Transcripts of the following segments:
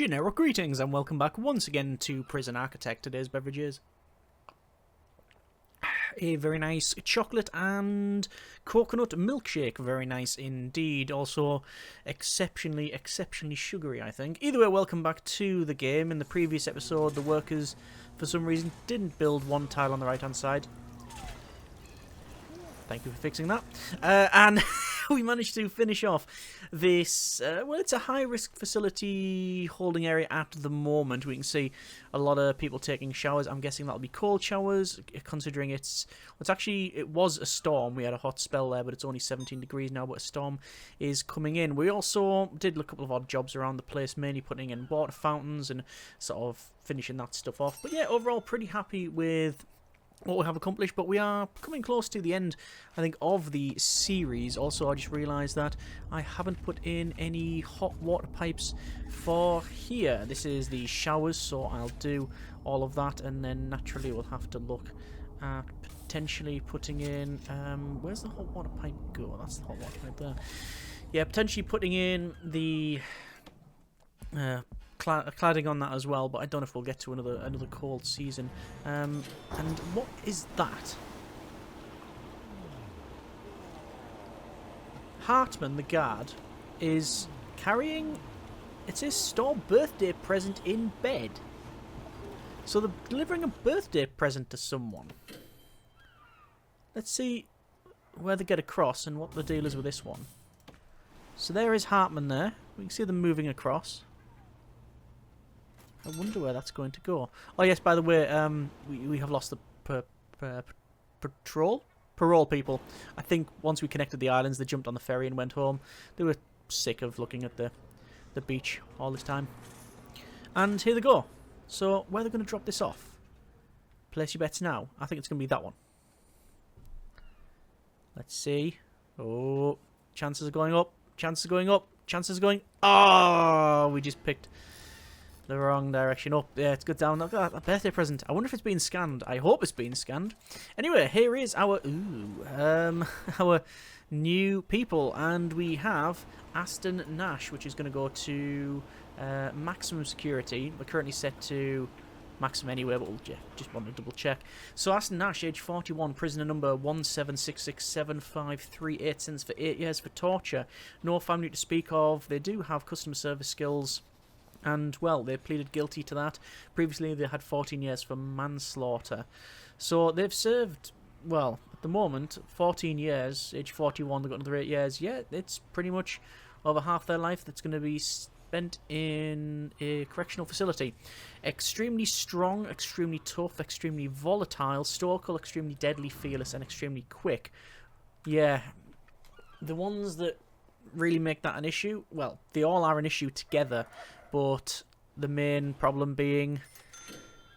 Generic greetings and welcome back once again to Prison Architect. Today's beverage is a very nice chocolate and coconut milkshake. Very nice indeed. Also exceptionally sugary, I think. Either way, welcome back to the game. In the previous episode, the workers, for some reason, didn't build one tile on the right-hand side. Thank you for fixing that. And we managed to finish off this, well, it's a high-risk facility holding area at the moment. We can see a lot of people taking showers. I'm guessing that'll be cold showers, considering it was a storm. We had a hot spell there, but it's only 17 degrees now, but a storm is coming in. We also did a couple of odd jobs around the place, mainly putting in water fountains and sort of finishing that stuff off. But yeah, overall, pretty happy with what we have accomplished, but we are coming close to the end, I think, of the series. Also, I just realised that I haven't put in any hot water pipes for here. This is the showers, so I'll do all of that, and then naturally we'll have to look at potentially putting in, where's the hot water pipe go? That's the hot water pipe there. Yeah, potentially putting in the cladding on that as well, but I don't know if we'll get to another cold season. And what is that? Hartman, the guard, is carrying, it says, store birthday present in bed. So they're delivering a birthday present to someone. Let's see where they get across and what the deal is with this one. So there is Hartman there. We can see them moving across. I wonder where that's going to go. Oh yes, by the way, we have lost the parole people. I think once we connected the islands, they jumped on the ferry and went home. They were sick of looking at the beach all this time. And here they go. So where are they going to drop this off? Place your bets now. I think it's going to be that one. Let's see. Oh, chances are going up. Chances are going up. Chances are going. Oh, we just picked the wrong direction up. Yeah, it's good down. Look at that, a birthday present. I wonder if it's been scanned. I hope it's been scanned. Anyway, here is our our new people, and we have Aston Nash, which is going to go to maximum security. We're currently set to maximum anyway, but we'll just want to double check. So Aston Nash, age 41, prisoner number 1766753, sentenced for 8 years for torture. No family to speak of. They do have customer service skills. And, well, they pleaded guilty to that. Previously, they had 14 years for manslaughter. So they've served, well, at the moment, 14 years. Age 41, they've got another 8 years. Yeah, it's pretty much over half their life that's going to be spent in a correctional facility. Extremely strong, extremely tough, extremely volatile, stoical, extremely deadly, fearless, and extremely quick. Yeah, the ones that really make that an issue, well, they all are an issue together. But the main problem being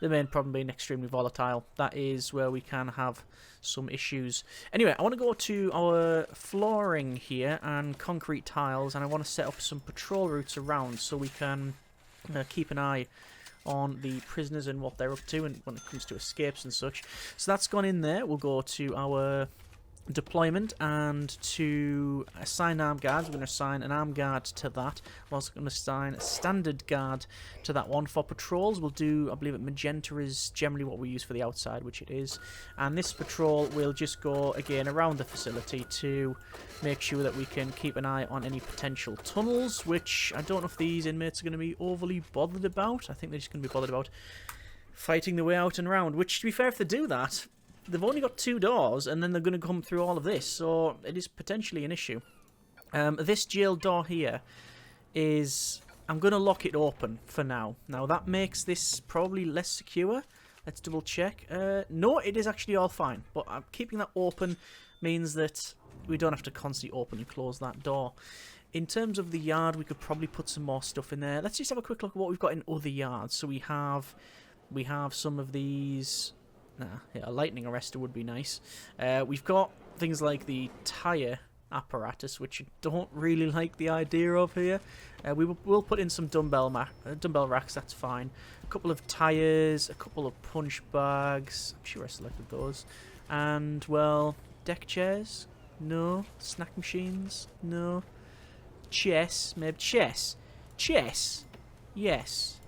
extremely volatile. That is where we can have some issues. Anyway, I want to go to our flooring here and concrete tiles, and I want to set up some patrol routes around so we can keep an eye on the prisoners and what they're up to, and when it comes to escapes and such. So that's gone in there. We'll go to our deployment, and to assign armed guards, we're going to assign an armed guard to that. We're also going to assign a standard guard to that one. For patrols, we'll do, I believe magenta is generally what we use for the outside, which it is. And this patrol will just go, again, around the facility to make sure that we can keep an eye on any potential tunnels, which I don't know if these inmates are going to be overly bothered about. I think they're just going to be bothered about fighting their way out and around, which, to be fair, if they do that, they've only got 2 doors, and then they're going to come through all of this, so it is potentially an issue. This jail door here is... I'm going to lock it open for now. Now, that makes this probably less secure. Let's double check. No, it is actually all fine, but keeping that open means that we don't have to constantly open and close that door. In terms of the yard, we could probably put some more stuff in there. Let's just have a quick look at what we've got in other yards. So we have some of these... yeah, a lightning arrestor would be nice. We've got things like the tyre apparatus, which I don't really like the idea of here. We'll put in some dumbbell racks, that's fine. A couple of tyres, a couple of punch bags. I'm sure I selected those. And, well, deck chairs? No. Snack machines? No. Chess? Maybe chess. Chess? Yes.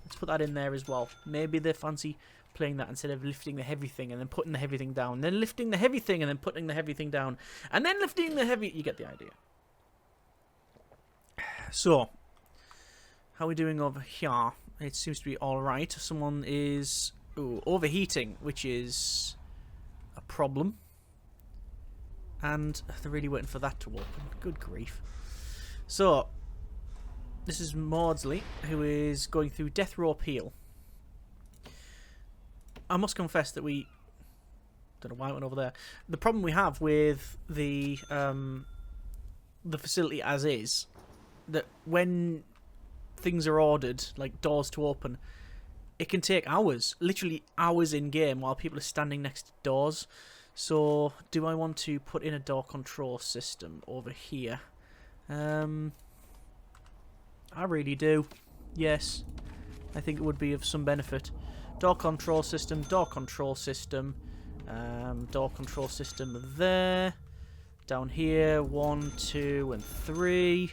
Let's put that in there as well. Maybe they fancy playing that instead of lifting the heavy thing and then putting the heavy thing down. Then lifting the heavy thing and then putting the heavy thing down. And then lifting the heavy... You get the idea. So, how are we doing over here? It seems to be alright. Someone is overheating, which is a problem. And they're really waiting for that to open. Good grief. So, this is Maudsley, who is going through death row appeal. I must confess that we... don't know why it went over there. The problem we have with the facility as is, that when things are ordered, like doors to open, it can take hours, literally hours in game, while people are standing next to doors. So, do I want to put in a door control system over here? I really do. Yes. I think it would be of some benefit. Door control system, door control system. Door control system there. Down here, 1, 2, and 3.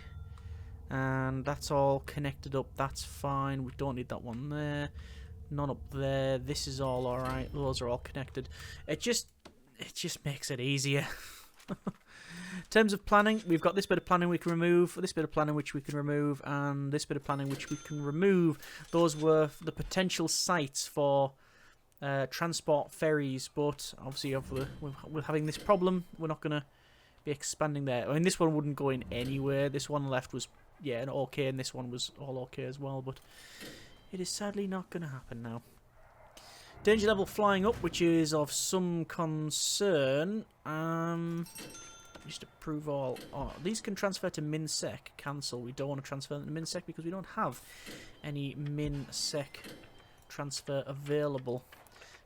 And that's all connected up. That's fine. We don't need that one there. None up there. This is all alright. Those are all connected. It just makes it easier. In terms of planning, we've got this bit of planning we can remove, this bit of planning which we can remove, and this bit of planning which we can remove. Those were the potential sites for transport ferries, but obviously with having this problem, we're not going to be expanding there. I mean, this one wouldn't go in anywhere. This one left was, yeah, okay, and this one was all okay as well, but it is sadly not going to happen now. Danger level flying up, which is of some concern. Just approve all. Oh, these can transfer to MinSec. Cancel. We don't want to transfer them to MinSec because we don't have any MinSec transfer available.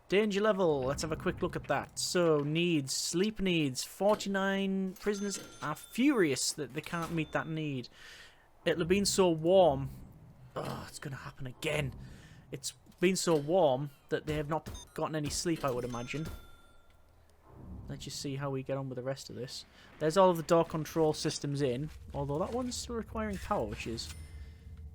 Danger level. Let's have a quick look at that. So, needs. Sleep needs. 49 prisoners are furious that they can't meet that need. It'll have been so warm. Oh, it's going to happen again. It's been so warm that they have not gotten any sleep, I would imagine. Let's just see how we get on with the rest of this. There's all of the door control systems in, although that one's still requiring power, which is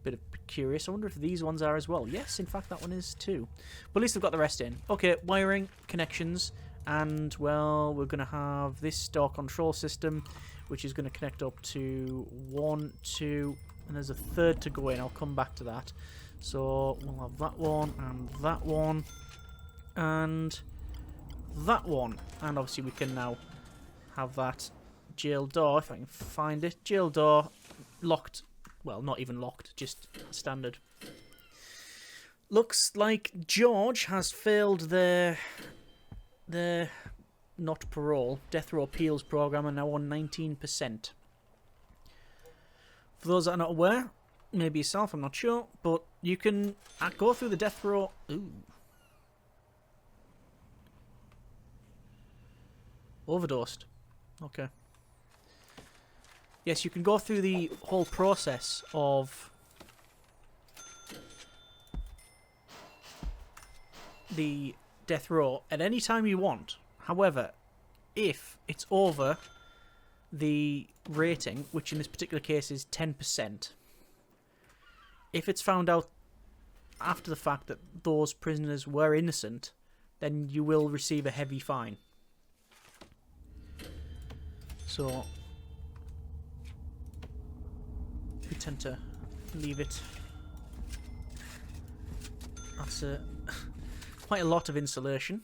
a bit curious. I wonder if these ones are as well. Yes, in fact, that one is too. But at least they've got the rest in. Okay, wiring, connections, and, well, we're going to have this door control system, which is going to connect up to 1, 2, and there's a third to go in. I'll come back to that. So, we'll have that one, and that one, and that one. And obviously we can now have that jail door, if I can find it. Jail door locked. Well, not even locked, just standard. Looks like George has failed their not parole, death row appeals program, and now on 19%. For those that are not aware, maybe yourself, I'm not sure, but you can go through the death row. Ooh. Overdosed. Okay. Yes, you can go through the whole process of the death row at any time you want. However, if it's over the rating, which in this particular case is 10%, if it's found out after the fact that those prisoners were innocent, then you will receive a heavy fine. So, we tend to leave it. That's quite a lot of insulation.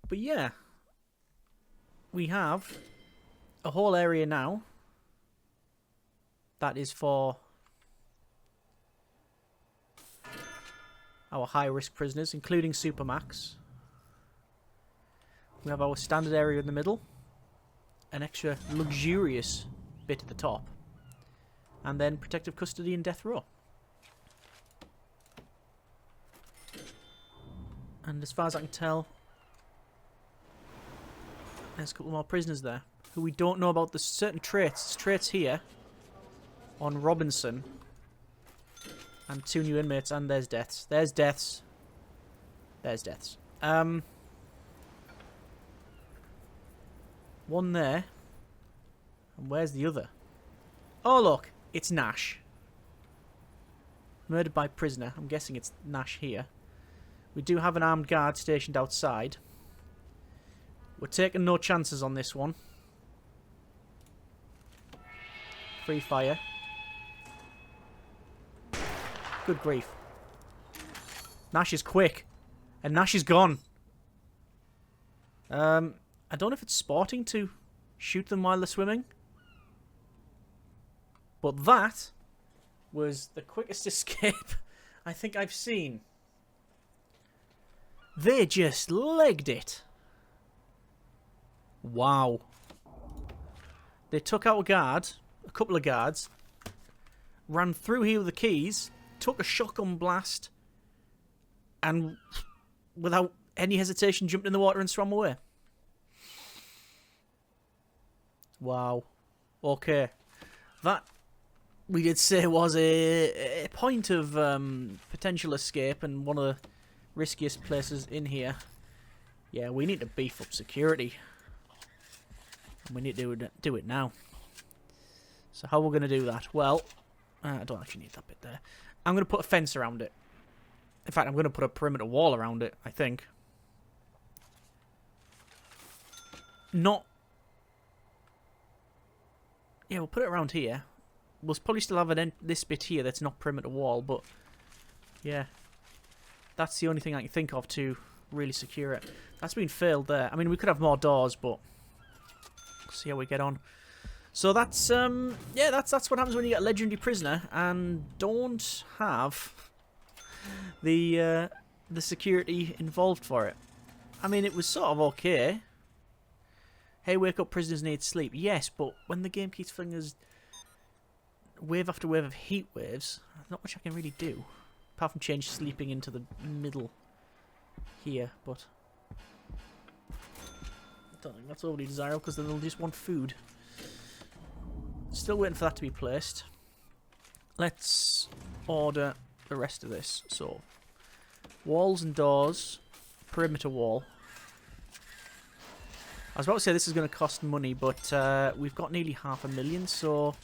But yeah, we have a whole area now that is for our high-risk prisoners, including Supermax. We have our standard area in the middle, an extra luxurious bit at the top, and then protective custody and death row. And as far as I can tell, there's a couple more prisoners there who we don't know about. The certain traits. There's traits here on Robinson, and 2 new inmates, and there's deaths. There's deaths. There's deaths. One there. And where's the other? Oh, look. It's Nash. Murdered by prisoner. I'm guessing it's Nash here. We do have an armed guard stationed outside. We're taking no chances on this one. Free fire. Good grief. Nash is quick. And Nash is gone. I don't know if it's sporting to shoot them while they're swimming. But that was the quickest escape I think I've seen. They just legged it. Wow. They took out a guard, a couple of guards, ran through here with the keys, took a shotgun blast, and without any hesitation jumped in the water and swam away. Wow. Okay. That, we did say, was a point of potential escape and one of the riskiest places in here. Yeah, we need to beef up security. And we need to do it now. So how we're going to do that? Well, I don't actually need that bit there. I'm going to put a fence around it. In fact, I'm going to put a perimeter wall around it, I think. Not... Yeah, we'll put it around here. We'll probably still have this bit here that's not perimeter wall, but... Yeah. That's the only thing I can think of to really secure it. That's been failed there. I mean, we could have more doors, but... See how we get on. So that's, yeah, that's what happens when you get a legendary prisoner and don't have the security involved for it. I mean, it was sort of okay. Hey, wake up, prisoners need sleep. Yes, but when the game keeps filling us wave after wave of heat waves, not much I can really do. Apart from change sleeping into the middle here, but I don't think that's overly desirable because then they'll just want food. Still waiting for that to be placed. Let's order the rest of this. So, walls and doors, perimeter wall. I was about to say this is going to cost money, but we've got nearly 500,000, so...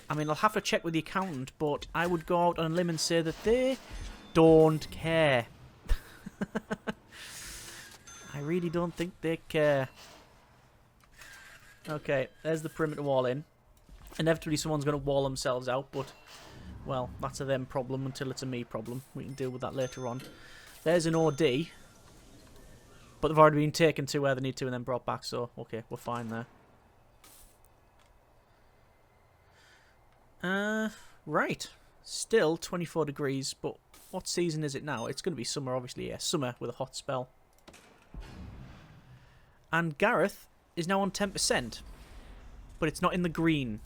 I mean, I'll have to check with the accountant, but I would go out on a limb and say that they don't care. I really don't think they care. Okay, there's the perimeter wall in. Inevitably someone's going to wall themselves out, but, well, that's a them problem until it's a me problem. We can deal with that later on. There's an OD, but they've already been taken to where they need to and then brought back, so, okay, we're fine there. Right. Still 24 degrees, but what season is it now? It's going to be summer, obviously, yeah. Summer with a hot spell. And Gareth is now on 10%, but it's not in the green.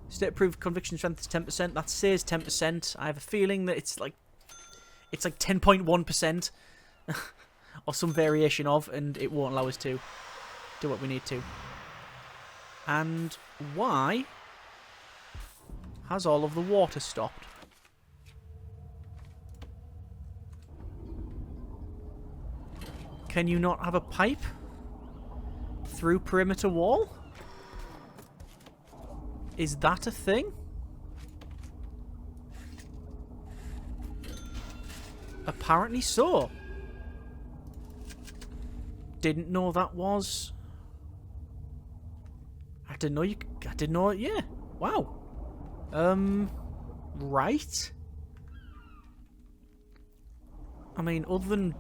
State-approved conviction strength is 10%. That says 10%. I have a feeling that it's like 10.1% or some variation of, and it won't allow us to do what we need to. And why has all of the water stopped? Can you not have a pipe through perimeter wall? Is that a thing? Apparently so. Didn't know that was... I didn't know you... I didn't know... Yeah. Wow. Right. I mean, other than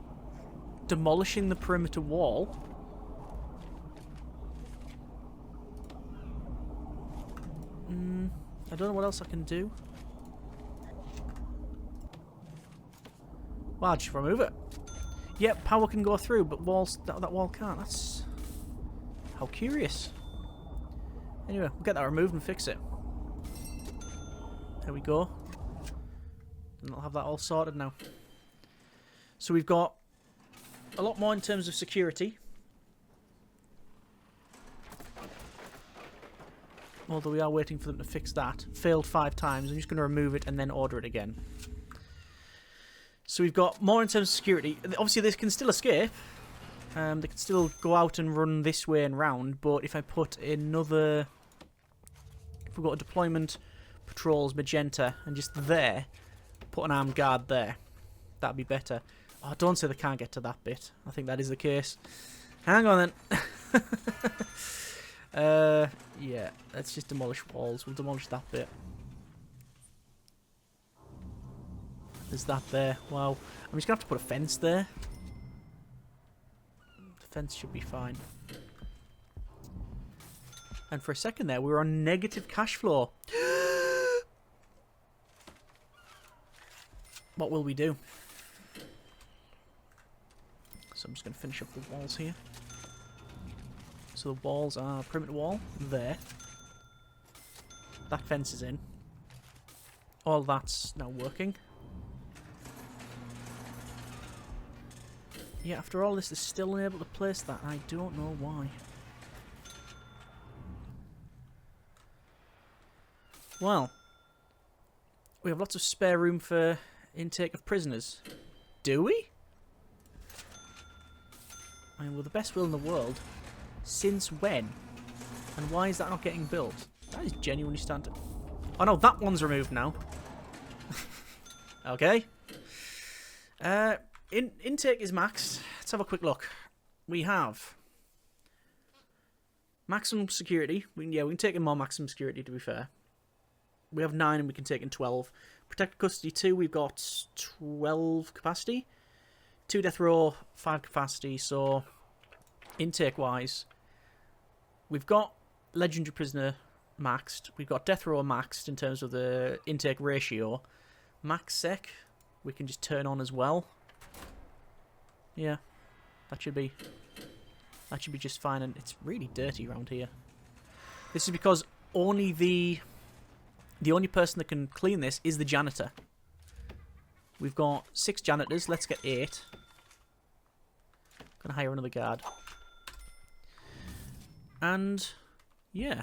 demolishing the perimeter wall... I don't know what else I can do. Well, I'll just remove it. Yep, power can go through, but walls that wall can't. That's... How curious. Anyway, we'll get that removed and fix it. There we go. And I'll have that all sorted now. So we've got a lot more in terms of security. Although we are waiting for them to fix that. Failed 5 times. I'm just going to remove it and then order it again. So we've got more in terms of security. Obviously, they can still escape. They can still go out and run this way and round. But if I put another If we go to deployment, patrols, magenta, and just there, put an armed guard there. That'd be better. Oh, don't say they can't get to that bit. I think that is the case. Hang on then. Yeah, let's just demolish walls. We'll demolish that bit. There's that there. Wow. I'm just going to have to put a fence there. The fence should be fine. And for a second there, we were on negative cash flow. What will we do? So I'm just going to finish up the walls here. So the walls are perimeter wall there. That fence is in. All that's now working. Yeah, after all this, they're still unable to place that. I don't know why. Well, we have lots of spare room for intake of prisoners. Do we? I mean, with the best will in the world, since when? And why is that not getting built? That is genuinely standard. Oh no, that one's removed now. Okay. Intake is maxed. Let's have a quick look. We have maximum security. We can take in more maximum security, to be fair. We have 9 and we can take in 12. Protected custody 2, we've got 12 capacity. 2 death row, 5 capacity. So, intake-wise, we've got legendary prisoner maxed. We've got death row maxed in terms of the intake ratio. Max sec, we can just turn on as well. Yeah, that should be just fine. And it's really dirty around here. This is because only the only person that can clean this is the janitor. We've got 6 janitors. Let's get 8. Gonna hire another guard. And yeah,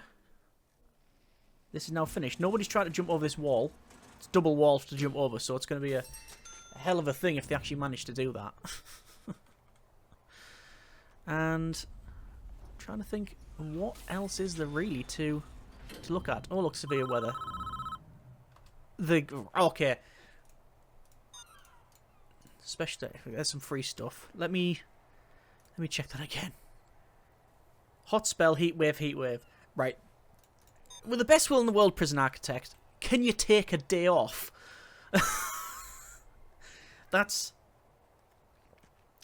this is now finished. Nobody's trying to jump over this wall. It's double walls to jump over, so it's going to be a hell of a thing if they actually manage to do that. And I'm trying to think, what else is there really to look at? Oh, look, severe weather. Okay. Especially there's some free stuff. Let me check that again. Hot spell, heat wave. Right. With the best will in the world, prison architect, can you take a day off? That's,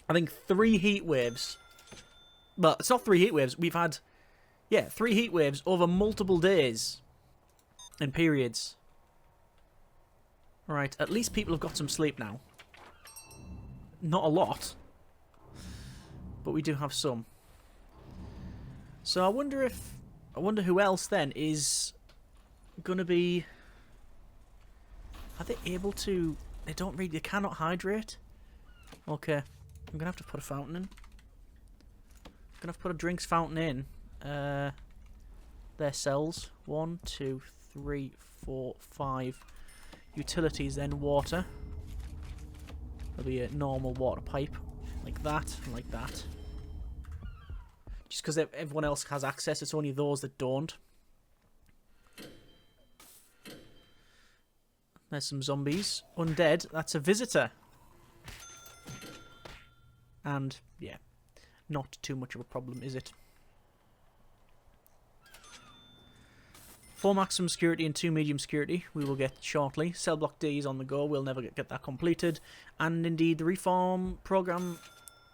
I think, 3 heat waves. Well, it's not 3 heat waves. We've had, 3 heat waves over multiple days and periods. Right, at least people have got some sleep now. Not a lot, but we do have some. So I wonder who else then is gonna be. Are they able to? They cannot hydrate. Okay, I'm gonna have to put a fountain in. I'm gonna have to put a drinks fountain in. Their cells. 1, 2, 3, 4, 5. Utilities, then water. There'll be a normal water pipe, like that, and like that. Just because everyone else has access, it's only those that don't. There's some zombies. Undead, that's a visitor. And, yeah, not too much of a problem, is it? 4 maximum security and 2 medium security we will get shortly. Cell block D is on the go. We'll never get that completed. And indeed, the reform program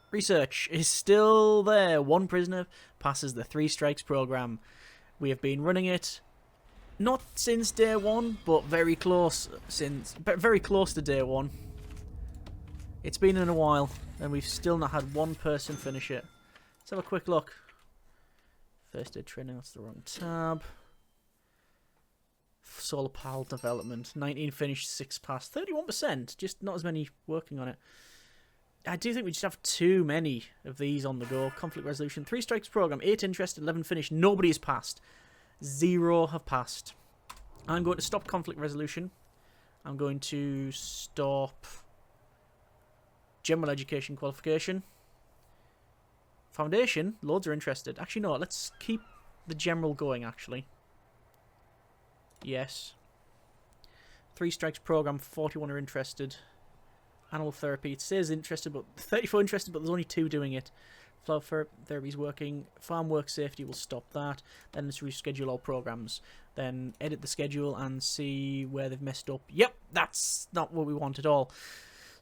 research is still there. 1 prisoner passes the 3 strikes program. We have been running it not since day 1, but very close to day 1. It's been in a while, and we've still not had 1 person finish it. Let's have a quick look. First aid training, that's the wrong tab. Solar panel development, 19 finished, 6 passed, 31%. Just not as many working on it. I do think we just have too many of these on the go. Conflict resolution, 3 strikes program, 8 interested, 11 finished. Nobody has passed. 0 have passed. I'm going to stop conflict resolution. I'm going to stop general education qualification. Foundation, loads are interested. Actually, no, let's keep the general going, actually. yes. 3 strikes program, 41 are interested. Animal therapy, it says interested, but 34 interested, but there's only 2 doing it. Flower therapy's working. Farm work safety will stop that. Then let's reschedule all programs. Then edit the schedule and see where they've messed up. Yep, that's not what we want at all.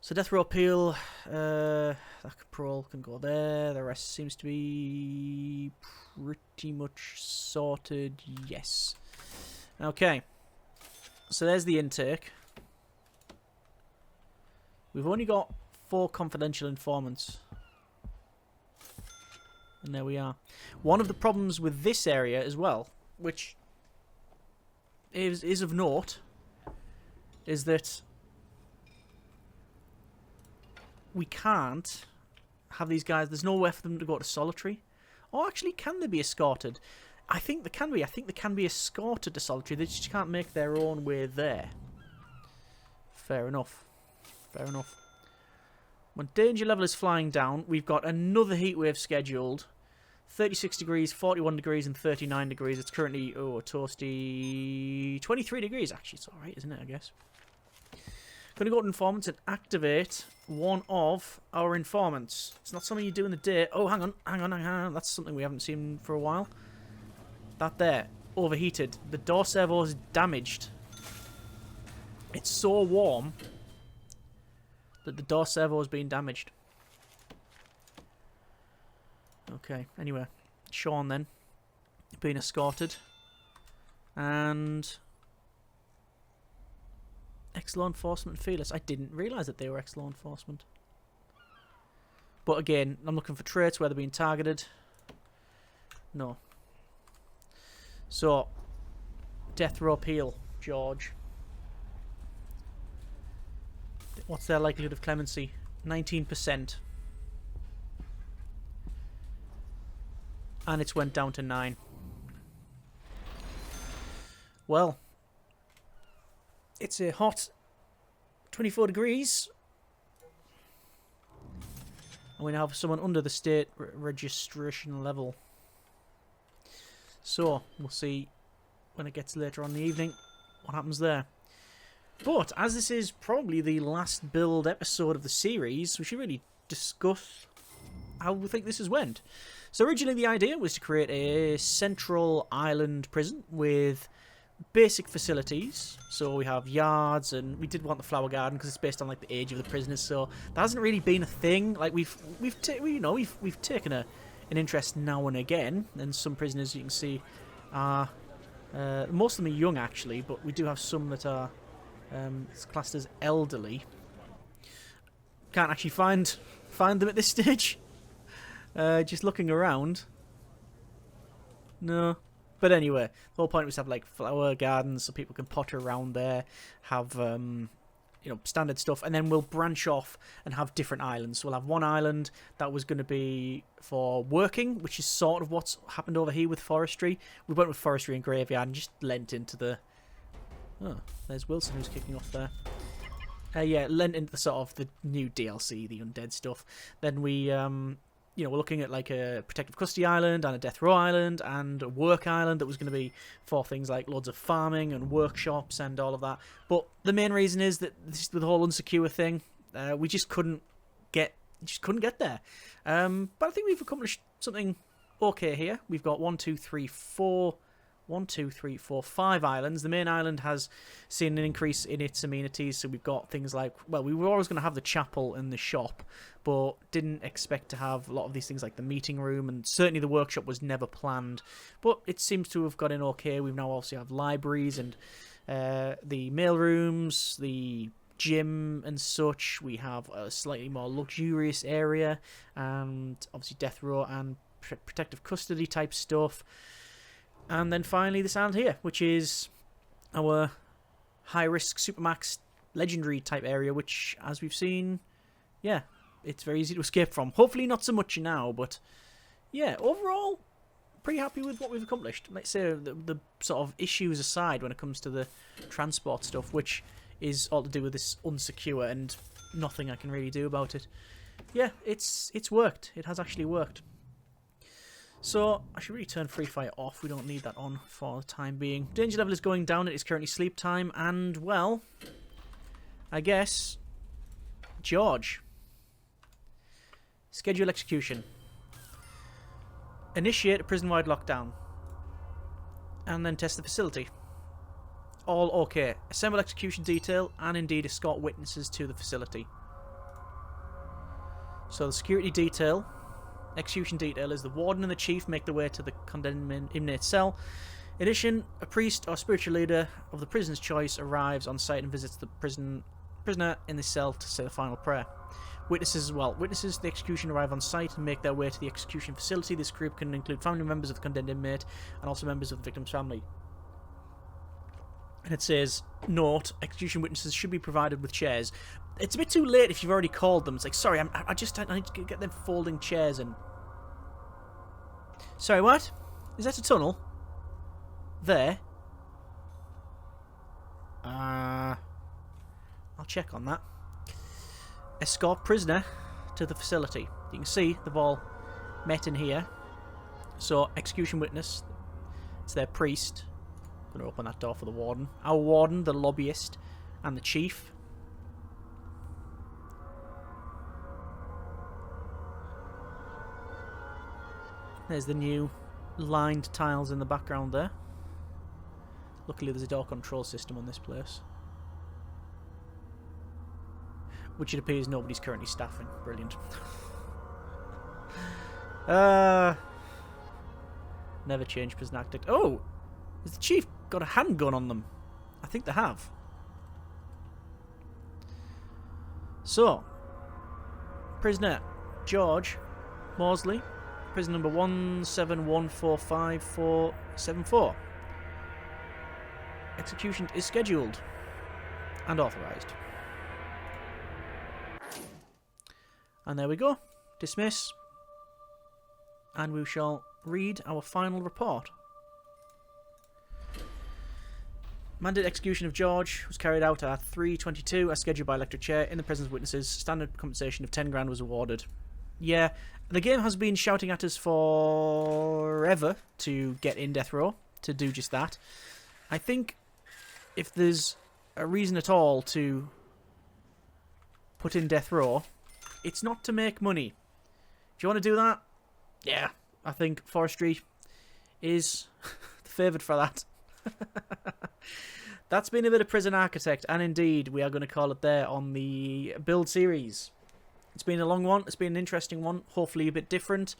So death row appeal, that parole can go there. The rest seems to be pretty much sorted. Yes. Okay. So there's the intake. We've only got 4 confidential informants. And there we are. One of the problems with this area as well, which is of note, is that we can't have these guys. There's nowhere for them to go to solitary. Or actually, can they be escorted? I think they can be. I think they can be escorted to solitary. They just can't make their own way there. Fair enough. Fair enough. When danger level is flying down, we've got another heatwave scheduled. 36 degrees, 41 degrees, and 39 degrees. It's currently, oh, toasty 23 degrees. Actually, it's alright, isn't it, I guess? Going to go to informants and activate one of our informants. It's not something you do in the day. Oh, hang on. That's something we haven't seen for a while. That there, overheated. The door servo is damaged. It's so warm that the door servo has been damaged. Okay, anyway. Sean then, being escorted. And ex-law enforcement fearless. I didn't realise that they were ex-law enforcement. But again, I'm looking for traits where they're being targeted. No. So, death row appeal, George. What's their likelihood of clemency? 19%. And it's went down to 9. Well, it's a hot 24 degrees. And we now have someone under the state registration level. So, we'll see when it gets later on in the evening what happens there. But, as this is probably the last build episode of the series, we should really discuss how we think this has went. So originally the idea was to create a central island prison with basic facilities. So we have yards, and we did want the flower garden because it's based on like the age of the prisoners. So that hasn't really been a thing. Like we've taken an interest now and again, and some prisoners you can see are most of them are young actually, but we do have some that are classed as elderly. Can't actually find them at this stage. Just looking around. No. But anyway, the whole point was to have like flower gardens so people can potter around there, have standard stuff, and then we'll branch off and have different islands. So we'll have one island that was going to be for working, which is sort of what's happened over here with forestry. We went with forestry and graveyard and just lent into the... Oh, there's Wilson who's kicking off there. Yeah, lent into the sort of the new DLC, the undead stuff. Then we... we're looking at like a protective custody island and a death row island and a work island that was going to be for things like loads of farming and workshops and all of that. But the main reason is that this, with the whole unsecure thing, we just couldn't get there. But I think we've accomplished something okay here. We've got 5 islands. The main island has seen an increase in its amenities, so we've got things like, well, we were always going to have the chapel and the shop, but didn't expect to have a lot of these things like the meeting room, and certainly the workshop was never planned, but it seems to have got in okay. We've now also have libraries and the mail rooms, the gym and such. We have a slightly more luxurious area, and obviously death row and protective custody type stuff. And then finally this island here, which is our high-risk Supermax legendary type area, which, as we've seen, yeah, it's very easy to escape from. Hopefully not so much now, but yeah, overall, pretty happy with what we've accomplished. Let's say the sort of issues aside when it comes to the transport stuff, which is all to do with this unsecure and nothing I can really do about it. Yeah, it's worked. It has actually worked. So, I should really turn free fire off. We don't need that on for the time being. Danger level is going down. It is currently sleep time. And, well, I guess, George. Schedule execution. Initiate a prison-wide lockdown. And then test the facility. All okay. Assemble execution detail and indeed escort witnesses to the facility. So the security detail, execution detail, is the warden and the chief make their way to the condemned inmate cell. In addition, a priest or spiritual leader of the prisoner's choice arrives on site and visits the prisoner in the cell to say the final prayer. Witnesses as well. Witnesses to the execution arrive on site and make their way to the execution facility. This group can include family members of the condemned inmate and also members of the victim's family. And it says, note, execution witnesses should be provided with chairs. It's a bit too late if you've already called them. It's like, sorry, I need to get them folding chairs in. Sorry, what? Is that a tunnel? There? I'll check on that. Escort prisoner to the facility. You can see they've all met in here. So, execution witness. It's their priest. I'm going to open that door for the warden. Our warden, the lobbyist, and the chief. There's the new lined tiles in the background there. Luckily there's a door control system on this place. Which it appears nobody's currently staffing. Brilliant. Never change prison tactic. Oh! Has the chief got a handgun on them? I think they have. So, prisoner George Mosley, prison number 171454474. Execution is scheduled and authorised. And there we go. Dismiss. And we shall read our final report. Mandated execution of George was carried out at 3:22 as scheduled by electric chair in the presence of witnesses. Standard compensation of 10 grand was awarded. Yeah, the game has been shouting at us forever to get in death row, to do just that. I think if there's a reason at all to put in death row, it's not to make money. If you want to do that, yeah, I think Forestry is favoured for that. That's been a bit of Prison Architect, and indeed we are going to call it there on the build series. It's been a long one, it's been an interesting one, hopefully a bit different.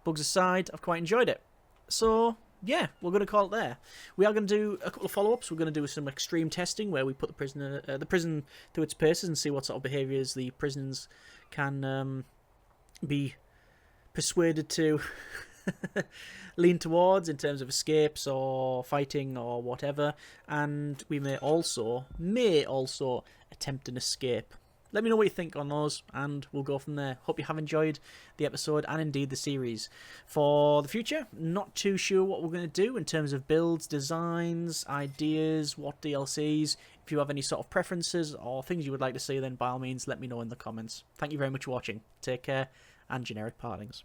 Bugs aside, I've quite enjoyed it. So, yeah, we're going to call it there. We are going to do a couple of follow-ups. We're going to do some extreme testing where we put the prison through its paces and see what sort of behaviours the prisoners can be persuaded to lean towards in terms of escapes or fighting or whatever. And we may also attempt an escape. Let me know what you think on those, and we'll go from there. Hope you have enjoyed the episode and indeed the series. For the future, not too sure what we're going to do in terms of builds, designs, ideas, what DLCs. If you have any sort of preferences or things you would like to see, then by all means let me know in the comments. Thank you very much for watching. Take care, and generic partings.